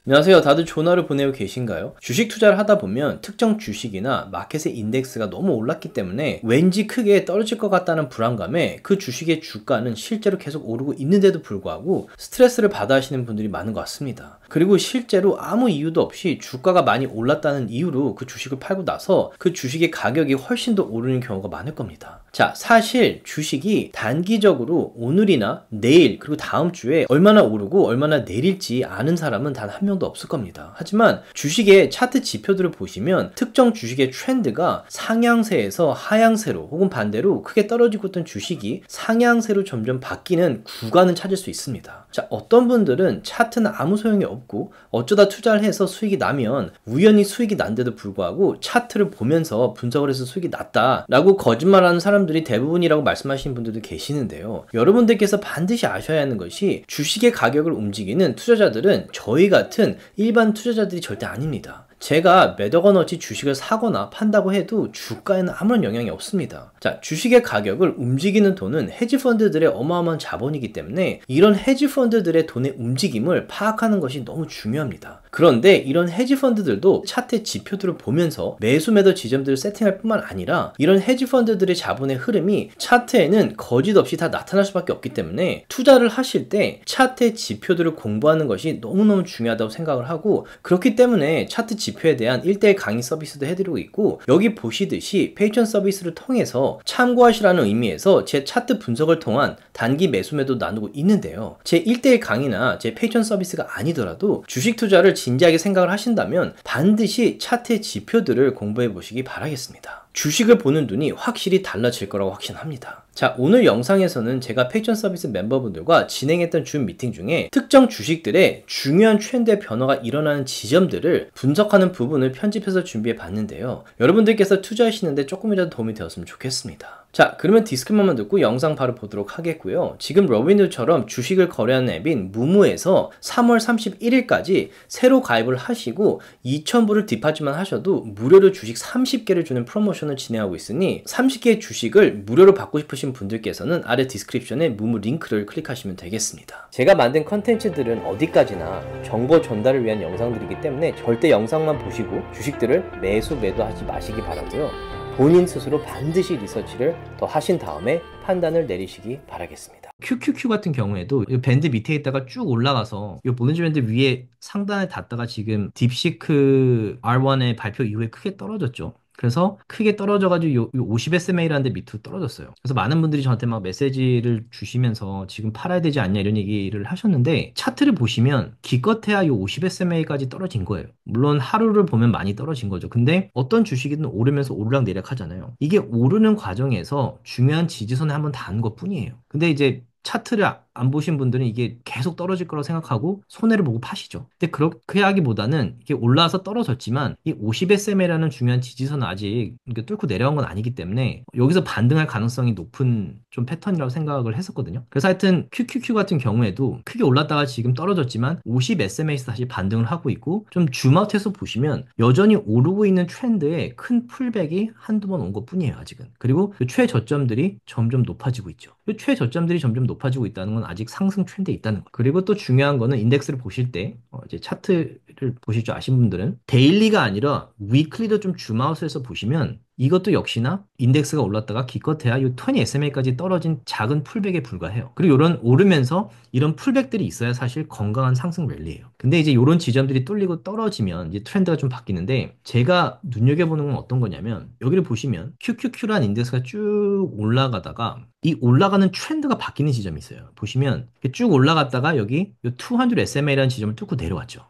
안녕하세요. 다들 좋은 하루 보내고 계신가요? 주식 투자를 하다 보면 특정 주식이나 마켓의 인덱스가 너무 올랐기 때문에 왠지 크게 떨어질 것 같다는 불안감에 그 주식의 주가는 실제로 계속 오르고 있는데도 불구하고 스트레스를 받아 하시는 분들이 많은 것 같습니다. 그리고 실제로 아무 이유도 없이 주가가 많이 올랐다는 이유로 그 주식을 팔고 나서 그 주식의 가격이 훨씬 더 오르는 경우가 많을 겁니다. 자, 사실 주식이 단기적으로 오늘이나 내일 그리고 다음 주에 얼마나 오르고 얼마나 내릴지 아는 사람은 단 한 명도 없을 겁니다. 하지만 주식의 차트 지표들을 보시면 특정 주식의 트렌드가 상향세에서 하향세로 혹은 반대로 크게 떨어지고 있던 주식이 상향세로 점점 바뀌는 구간을 찾을 수 있습니다. 자, 어떤 분들은 차트는 아무 소용이 없고 어쩌다 투자를 해서 수익이 나면 우연히 수익이 난데도 불구하고 차트를 보면서 분석을 해서 수익이 났다라고 거짓말하는 사람들이 대부분이라고 말씀하시는 분들도 계시는데요. 여러분들께서 반드시 아셔야 하는 것이 주식의 가격을 움직이는 투자자들은 저희 같은 일반 투자자들이 절대 아닙니다. 제가 몇억 원어치 주식을 사거나 판다고 해도 주가에는 아무런 영향이 없습니다. 자, 주식의 가격을 움직이는 돈은 헤지펀드들의 어마어마한 자본이기 때문에 이런 헤지펀드들의 돈의 움직임을 파악하는 것이 너무 중요합니다. 그런데 이런 헤지펀드들도 차트의 지표들을 보면서 매수 매도 지점들을 세팅할 뿐만 아니라 이런 헤지펀드들의 자본의 흐름이 차트에는 거짓없이 다 나타날 수밖에 없기 때문에 투자를 하실 때 차트의 지표들을 공부하는 것이 너무너무 중요하다고 생각을 하고, 그렇기 때문에 차트 지표에 대한 1대1 강의 서비스도 해드리고 있고, 여기 보시듯이 페이천 서비스를 통해서 참고하시라는 의미에서 제 차트 분석을 통한 단기 매수 매도 나누고 있는데요. 제 1대1 강의나 제 페이천 서비스가 아니더라도 주식 투자를 진지하게 생각을 하신다면 반드시 차트의 지표들을 공부해 보시기 바라겠습니다. 주식을 보는 눈이 확실히 달라질 거라고 확신합니다. 자, 오늘 영상에서는 제가 페이천 서비스 멤버분들과 진행했던 줌 미팅 중에 특정 주식들의 중요한 트렌드의 변화가 일어나는 지점들을 분석하는 부분을 편집해서 준비해 봤는데요. 여러분들께서 투자하시는데 조금이라도 도움이 되었으면 좋겠습니다. 자, 그러면 디스크만만 듣고 영상 바로 보도록 하겠고요. 지금 러빈후드처럼 주식을 거래하는 앱인 무무에서 3월 31일까지 새로 가입을 하시고 2,000불을 딥하지만 하셔도 무료로 주식 30개를 주는 프로모션을 진행하고 있으니 30개의 주식을 무료로 받고 싶으신 분들께서는 아래 디스크립션에 무무 링크를 클릭하시면 되겠습니다. 제가 만든 컨텐츠들은 어디까지나 정보 전달을 위한 영상들이기 때문에 절대 영상만 보시고 주식들을 매수 매도하지 마시기 바라고요. 본인 스스로 반드시 리서치를 더 하신 다음에 판단을 내리시기 바라겠습니다. QQQ 같은 경우에도 이 밴드 밑에 있다가 쭉 올라가서 이 볼린저 밴드 위에 상단에 닿다가 지금 딥시크 R1의 발표 이후에 크게 떨어졌죠. 그래서 크게 떨어져가지고 요 50SMA라는 데 밑으로 떨어졌어요. 그래서 많은 분들이 저한테 막 메시지를 주시면서 지금 팔아야 되지 않냐 이런 얘기를 하셨는데, 차트를 보시면 기껏해야 요 50SMA까지 떨어진 거예요. 물론 하루를 보면 많이 떨어진 거죠. 근데 어떤 주식이든 오르면서 오르락내리락 하잖아요. 이게 오르는 과정에서 중요한 지지선에 한번 닿은 것 뿐이에요. 근데 이제 차트를 안 보신 분들은 이게 계속 떨어질 거라고 생각하고 손해를 보고 파시죠. 근데 그렇게 하기보다는 이게 올라와서 떨어졌지만 이 50SMA라는 중요한 지지선은 아직 이렇게 뚫고 내려간 건 아니기 때문에 여기서 반등할 가능성이 높은 좀 패턴이라고 생각을 했었거든요. 그래서 하여튼 QQQ 같은 경우에도 크게 올랐다가 지금 떨어졌지만 50SMA에서 다시 반등을 하고 있고, 좀 줌아웃해서 보시면 여전히 오르고 있는 트렌드에 큰 풀백이 한두 번 온 것 뿐이에요, 아직은. 그리고 그 최저점들이 점점 높아지고 있죠. 그 최저점들이 점점 높아지고 있다는 건 아직 상승 트렌드에 있다는 거예요. 그리고 또 중요한 거는 인덱스를 보실 때 이제 차트를 보실 줄 아신 분들은 데일리가 아니라 위클리도 좀 줌아웃해서 보시면 이것도 역시나 인덱스가 올랐다가 기껏해야 이 20SMA까지 떨어진 작은 풀백에 불과해요. 그리고 이런 오르면서 이런 풀백들이 있어야 사실 건강한 상승 랠리예요. 근데 이제 이런 지점들이 뚫리고 떨어지면 이제 트렌드가 좀 바뀌는데, 제가 눈여겨보는 건 어떤 거냐면 여기를 보시면 QQQ라는 인덱스가 쭉 올라가다가 이 올라가는 트렌드가 바뀌는 지점이 있어요. 보시면 쭉 올라갔다가 여기 이 200SMA라는 지점을 뚫고 내려왔죠.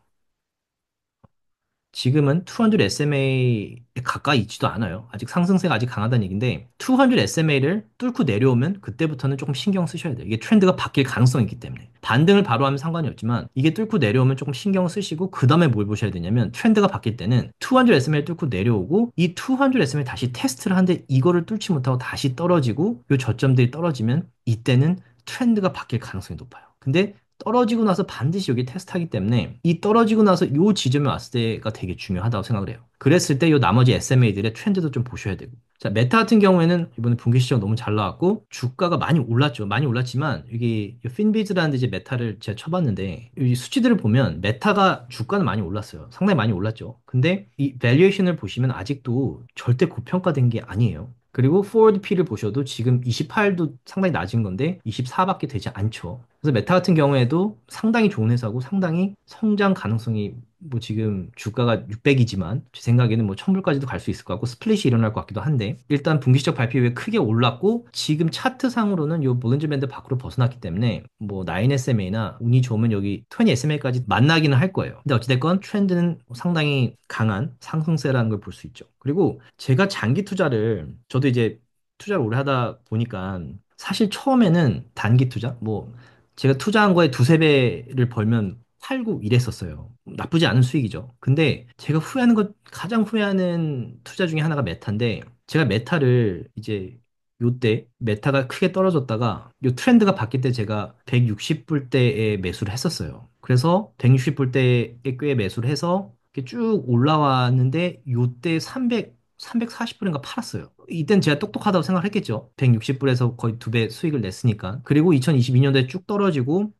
지금은 200SMA에 가까이 있지도 않아요. 아직 상승세가 아직 강하다는 얘기인데, 200SMA를 뚫고 내려오면 그때부터는 조금 신경 쓰셔야 돼요. 이게 트렌드가 바뀔 가능성이 있기 때문에. 반등을 바로 하면 상관이 없지만 이게 뚫고 내려오면 조금 신경 쓰시고, 그 다음에 뭘 보셔야 되냐면 트렌드가 바뀔 때는 200SMA를 뚫고 내려오고 이 200SMA 다시 테스트를 하는데 이거를 뚫지 못하고 다시 떨어지고 이 저점들이 떨어지면 이때는 트렌드가 바뀔 가능성이 높아요. 근데 떨어지고 나서 반드시 여기 테스트하기 때문에 이 떨어지고 나서 이 지점에 왔을 때가 되게 중요하다고 생각을 해요. 그랬을 때 이 나머지 SMA들의 트렌드도 좀 보셔야 되고. 자, 메타 같은 경우에는 이번에 분기 실적 너무 잘 나왔고 주가가 많이 올랐죠. 많이 올랐지만 이게 핀비즈라는 데 이제 메타를 제가 쳐봤는데 이 수치들을 보면 메타가 주가는 많이 올랐어요. 상당히 많이 올랐죠. 근데 이 밸류에이션을 보시면 아직도 절대 고평가된 게 아니에요. 그리고 포워드 P를 보셔도 지금 28도 상당히 낮은 건데 24밖에 되지 않죠. 그래서 메타 같은 경우에도 상당히 좋은 회사고 상당히 성장 가능성이 뭐 지금 주가가 600이지만 제 생각에는 뭐 1000불까지도 갈 수 있을 것 같고 스플릿이 일어날 것 같기도 한데 일단 분기적 발표 이후에 크게 올랐고 지금 차트상으로는 요 볼린저 밴드 밖으로 벗어났기 때문에 뭐 9SMA나 운이 좋으면 여기 20SMA까지 만나기는 할 거예요. 근데 어찌됐건 트렌드는 상당히 강한 상승세라는 걸 볼 수 있죠. 그리고 제가 장기 투자를 저도 이제 투자를 오래 하다 보니까 사실 처음에는 단기 투자 뭐 제가 투자한 거에 두세 배를 벌면 팔고 이랬었어요. 나쁘지 않은 수익이죠. 근데 제가 후회하는 것, 가장 후회하는 투자 중에 하나가 메타인데, 제가 메타를 이제 요때 메타가 크게 떨어졌다가 요 트렌드가 바뀔 때 제가 160불대에 매수를 했었어요. 그래서 160불대에 꽤 매수를 해서 이렇게 쭉 올라왔는데 요때 340불인가 팔았어요. 이땐 제가 똑똑하다고 생각을 했겠죠. 160불에서 거의 두 배 수익을 냈으니까. 그리고 2022년도에 쭉 떨어지고,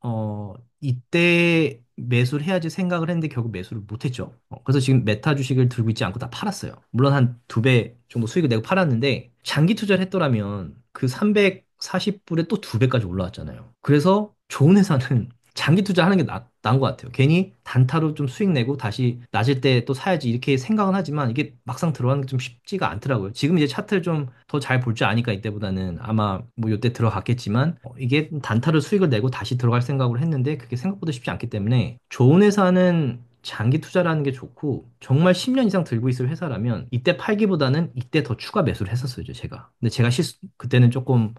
이때 매수를 해야지 생각을 했는데 결국 매수를 못했죠. 그래서 지금 메타 주식을 들고 있지 않고 다 팔았어요. 물론 한 두 배 정도 수익을 내고 팔았는데, 장기 투자를 했더라면 그 340불에 또 두 배까지 올라왔잖아요. 그래서 좋은 회사는 장기 투자하는 게 나은 것 같아요. 괜히 단타로 좀 수익 내고 다시 낮을 때 또 사야지 이렇게 생각은 하지만 이게 막상 들어가는 게 좀 쉽지가 않더라고요. 지금 이제 차트를 좀 더 잘 볼 줄 아니까 이때보다는 아마 뭐 이때 들어갔겠지만 이게 단타로 수익을 내고 다시 들어갈 생각으로 했는데 그게 생각보다 쉽지 않기 때문에 좋은 회사는 장기 투자라는 게 좋고 정말 10년 이상 들고 있을 회사라면 이때 팔기보다는 이때 더 추가 매수를 했었어요, 제가. 근데 제가 그때는 조금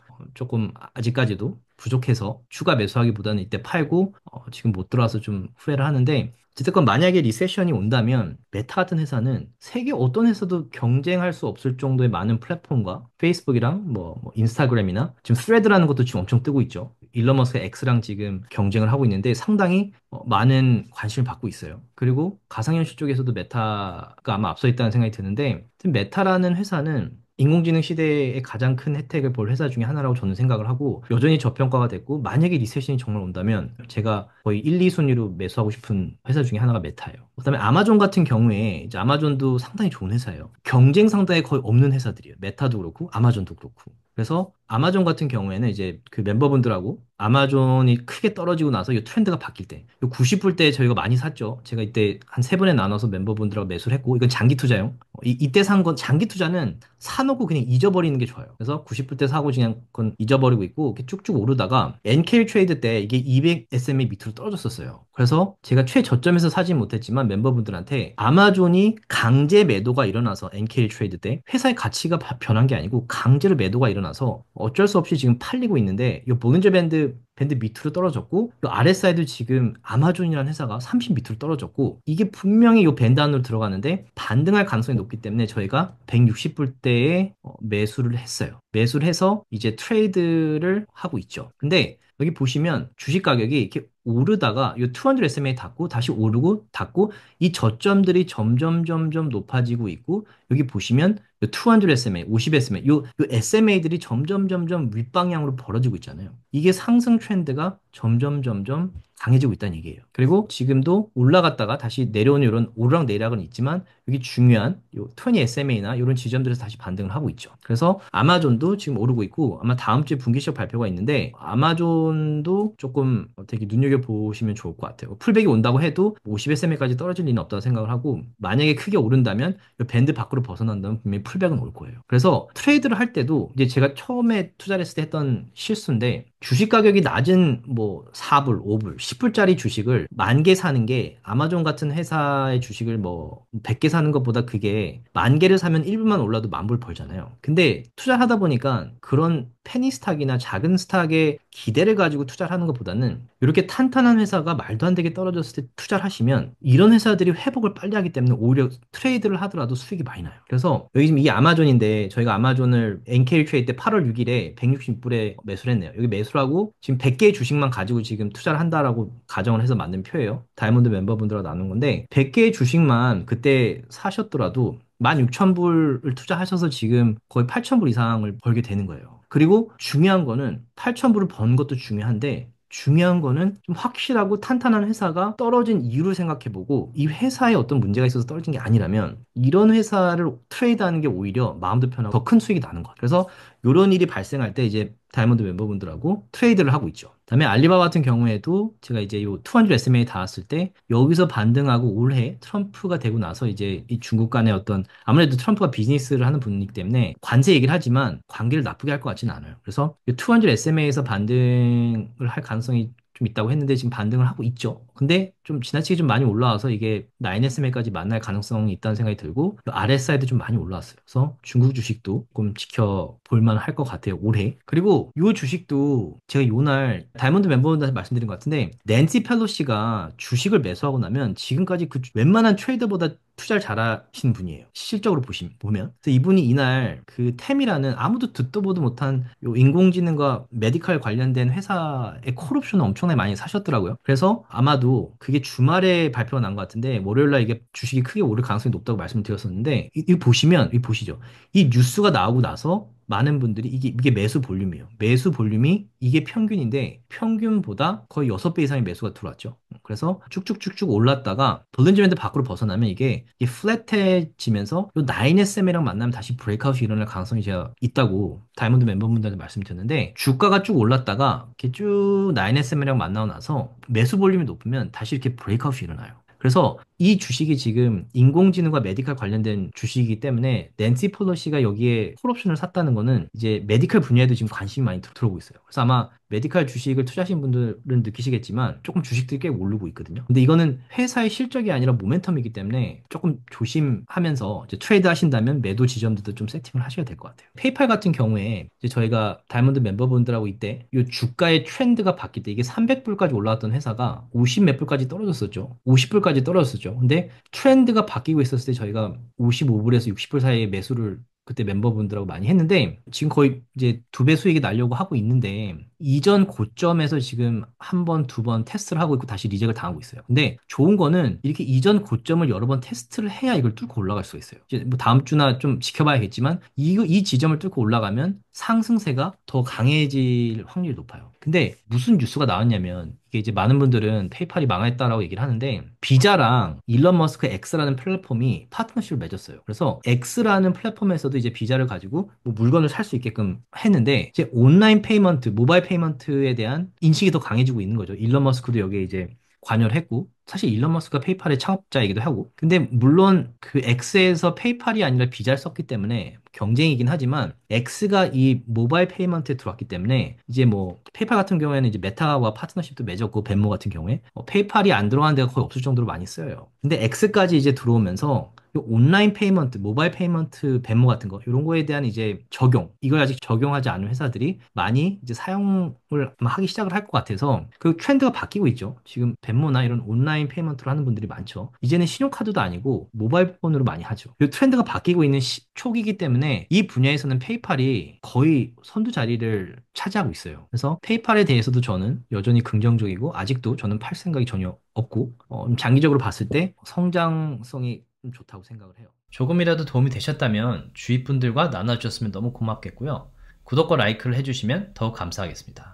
아직까지도 부족해서 추가 매수하기보다는 이때 팔고 지금 못 들어와서 좀 후회를 하는데 어쨌든 만약에 리세션이 온다면 메타 같은 회사는 세계 어떤 회사도 경쟁할 수 없을 정도의 많은 플랫폼과 페이스북이랑 뭐 인스타그램이나 지금 스레드라는 것도 지금 엄청 뜨고 있죠. 일론 머스크 X랑 지금 경쟁을 하고 있는데 상당히 많은 관심을 받고 있어요. 그리고 가상현실 쪽에서도 메타가 아마 앞서 있다는 생각이 드는데 메타라는 회사는 인공지능 시대의 가장 큰 혜택을 볼 회사 중에 하나라고 저는 생각을 하고 여전히 저평가가 됐고 만약에 리세션이 정말 온다면 제가 거의 1, 2순위로 매수하고 싶은 회사 중에 하나가 메타예요. 그다음에 아마존 같은 경우에 이제 아마존도 상당히 좋은 회사예요. 경쟁 상대에 거의 없는 회사들이에요. 메타도 그렇고 아마존도 그렇고. 그래서 아마존 같은 경우에는 이제 그 멤버분들하고 아마존이 크게 떨어지고 나서 이 트렌드가 바뀔 때, 90불 때 저희가 많이 샀죠. 제가 이때 한 세 번에 나눠서 멤버분들하고 매수를 했고, 이건 장기 투자용. 이때 산 건 장기 투자는 사놓고 그냥 잊어버리는 게 좋아요. 그래서 90불 때 사고 그냥 그건 잊어버리고 있고, 이렇게 쭉쭉 오르다가 NK 트레이드 때 이게 200 SMA 밑으로 떨어졌었어요. 그래서 제가 최저점에서 사진 못했지만 멤버분들한테 아마존이 강제 매도가 일어나서 NK 트레이드 때 회사의 가치가 변한 게 아니고 강제로 매도가 일어나서 어쩔 수 없이 지금 팔리고 있는데 이 볼린저 밴드 밑으로 떨어졌고 이 RSI도 지금 아마존이라는 회사가 30 밑으로 떨어졌고 이게 분명히 이 밴드 안으로 들어가는데 반등할 가능성이 높기 때문에 저희가 160불대에 매수를 했어요. 매수를 해서 이제 트레이드를 하고 있죠. 근데 여기 보시면 주식 가격이 이렇게 오르다가 이 200 SMA 닿고 다시 오르고 닿고 이 저점들이 점점 높아지고 있고 여기 보시면 요 200 SMA, 50 SMA, 요 SMA들이 점점 윗방향으로 벌어지고 있잖아요. 이게 상승 트렌드가 점점 강해지고 있다는 얘기예요. 그리고 지금도 올라갔다가 다시 내려오는 이런 오르락 내리락은 있지만 여기 중요한 요 20 SMA나 이런 지점들에서 다시 반등을 하고 있죠. 그래서 아마존도 지금 오르고 있고 아마 다음 주에 분기 시작 발표가 있는데 아마존도 조금 되게 눈여겨보시면 좋을 것 같아요. 풀백이 온다고 해도 50 SMA까지 떨어질 리는 없다고 생각을 하고 만약에 크게 오른다면 이 밴드 밖으로 벗어난다면 분명히 풀백은 올 거예요. 그래서 트레이드를 할 때도 이제 제가 처음에 투자를 했을 때 했던 실수인데 주식 가격이 낮은 뭐 4불, 5불, 10불짜리 주식을 10,000개 사는 게 아마존 같은 회사의 주식을 뭐 100개 사는 것보다 그게 10,000개를 사면 1불만 올라도 10,000불 벌잖아요. 근데 투자를 하다 보니까 그런 페니 스탁이나 작은 스탁에 기대를 가지고 투자를 하는 것보다는 이렇게 탄탄한 회사가 말도 안 되게 떨어졌을 때 투자를 하시면 이런 회사들이 회복을 빨리 하기 때문에 오히려 트레이드를 하더라도 수익이 많이 나요. 그래서 여기 지금 이게 아마존인데 저희가 아마존을 NK 트레이드 때 8월 6일에 160불에 매수를 했네요. 여기 매수를 하고 지금 100개의 주식만 가지고 지금 투자를 한다라고 가정을 해서 만든 표예요. 다이아몬드 멤버분들하고 나눈 건데 100개의 주식만 그때 사셨더라도 16,000불을 투자하셔서 지금 거의 8,000불 이상을 벌게 되는 거예요. 그리고 중요한 거는 8,000불을 번 것도 중요한데 중요한 거는 좀 확실하고 탄탄한 회사가 떨어진 이유를 생각해보고 이 회사에 어떤 문제가 있어서 떨어진 게 아니라면 이런 회사를 트레이드하는 게 오히려 마음도 편하고 더 큰 수익이 나는 거예요. 그래서 이런 일이 발생할 때 이제 다이아몬드 멤버분들하고 트레이드를 하고 있죠. 그다음에 알리바바 같은 경우에도 제가 이제 요 200 SMA 닿았을 때 여기서 반등하고 올해 트럼프가 되고 나서 이제 이 중국 간의 어떤 아무래도 트럼프가 비즈니스를 하는 분이기 때문에 관세 얘기를 하지만 관계를 나쁘게 할 것 같지는 않아요. 그래서 200 SMA에서 반등을 할 가능성이 좀 있다고 했는데 지금 반등을 하고 있죠. 근데 좀 지나치게 좀 많이 올라와서 이게 9SMA까지 만날 가능성이 있다는 생각이 들고 RSI도 좀 많이 올라왔어요. 그래서 중국 주식도 조금 지켜볼 만할 것 같아요. 올해. 그리고 이 주식도 제가 요날 다이아몬드 멤버분들한테 말씀드린 것 같은데 낸시 펠로시가 주식을 매수하고 나면 지금까지 그 웬만한 트레이더보다 투자를 잘하신 분이에요. 실적으로 보면. 그래서 이분이 이날 그 템이라는 아무도 듣도 보도 못한 요 인공지능과 메디칼 관련된 회사의 콜옵션을 엄청나게 많이 사셨더라고요. 그래서 아마도 그게 주말에 발표가 난 것 같은데 월요일 날 이게 주식이 크게 오를 가능성이 높다고 말씀드렸었는데 이 보시면 이 보시죠. 이 뉴스가 나오고 나서 많은 분들이 이게 매수 볼륨이에요. 매수 볼륨이 이게 평균인데 평균보다 거의 6배 이상의 매수가 들어왔죠. 그래서 쭉쭉쭉쭉 올랐다가 볼린저 밴드 밖으로 벗어나면 이게 플랫해지면서 요 9SM이랑 만나면 다시 브레이크아웃이 일어날 가능성이 제가 있다고 다이아몬드 멤버분들한테 말씀드렸는데 주가가 쭉 올랐다가 이렇게 쭉 9SM이랑 만나고 나서 매수 볼륨이 높으면 다시 이렇게 브레이크아웃이 일어나요. 그래서 이 주식이 지금 인공지능과 메디칼 관련된 주식이기 때문에 낸시 펠로시가 여기에 콜옵션을 샀다는 거는 이제 메디칼 분야에도 지금 관심이 많이 들어오고 있어요. 그래서 아마 메디칼 주식을 투자하신 분들은 느끼시겠지만 조금 주식들이 꽤 오르고 있거든요. 근데 이거는 회사의 실적이 아니라 모멘텀이기 때문에 조금 조심하면서 이제 트레이드 하신다면 매도 지점들도 좀 세팅을 하셔야 될 것 같아요. 페이팔 같은 경우에 이제 저희가 다이아몬드 멤버분들하고 이때 이 주가의 트렌드가 바뀔 때 이게 300불까지 올라왔던 회사가 50 몇 불까지 떨어졌었죠. 50불까지 떨어졌었죠. 근데 트렌드가 바뀌고 있었을 때 저희가 55불에서 60불 사이에 매수를 그때 멤버분들하고 많이 했는데 지금 거의 이제 2배 수익이 나려고 하고 있는데 이전 고점에서 지금 한 번, 두 번 테스트를 하고 있고 다시 리젝을 당하고 있어요. 근데 좋은 거는 이렇게 이전 고점을 여러 번 테스트를 해야 이걸 뚫고 올라갈 수가 있어요. 이제 뭐 다음 주나 좀 지켜봐야겠지만 이 지점을 뚫고 올라가면 상승세가 더 강해질 확률이 높아요. 근데 무슨 뉴스가 나왔냐면 이게 이제 많은 분들은 페이팔이 망했다라고 얘기를 하는데 비자랑 일론 머스크 X라는 플랫폼이 파트너십을 맺었어요. 그래서 X라는 플랫폼에서도 이제 비자를 가지고 뭐 물건을 살 수 있게끔 했는데 이제 온라인 페이먼트, 모바일 페이먼트에 대한 인식이 더 강해지고 있는 거죠. 일론 머스크도 여기에 이제 관여를 했고 사실 일론 머스크가 페이팔의 창업자이기도 하고 근데 물론 그 X에서 페이팔이 아니라 비자를 썼기 때문에 경쟁이긴 하지만 X가 이 모바일 페이먼트에 들어왔기 때문에 이제 뭐 페이팔 같은 경우에는 이제 메타와 파트너십도 맺었고 벤모 같은 경우에 페이팔이 안 들어가는 데가 거의 없을 정도로 많이 쓰여요. 근데 X까지 이제 들어오면서 이 온라인 페이먼트, 모바일 페이먼트, 벤모 같은 거 이런 거에 대한 이제 적용 이걸 아직 적용하지 않은 회사들이 많이 이제 사용을 아마 하기 시작을 할 것 같아서 그 트렌드가 바뀌고 있죠. 지금 벤모나 이런 온라인 페이먼트로 하는 분들이 많죠. 이제는 신용카드도 아니고 모바일 폰으로 많이 하죠. 이 트렌드가 바뀌고 있는 초기이기 때문에 이 분야에서는 페이팔이 거의 선두 자리를 차지하고 있어요. 그래서 페이팔에 대해서도 저는 여전히 긍정적이고 아직도 저는 팔 생각이 전혀 없고 장기적으로 봤을 때 성장성이 좀 좋다고 생각을 해요. 조금이라도 도움이 되셨다면 주위 분들과 나눠주셨으면 너무 고맙겠고요. 구독과 라이크를 해주시면 더욱 감사하겠습니다.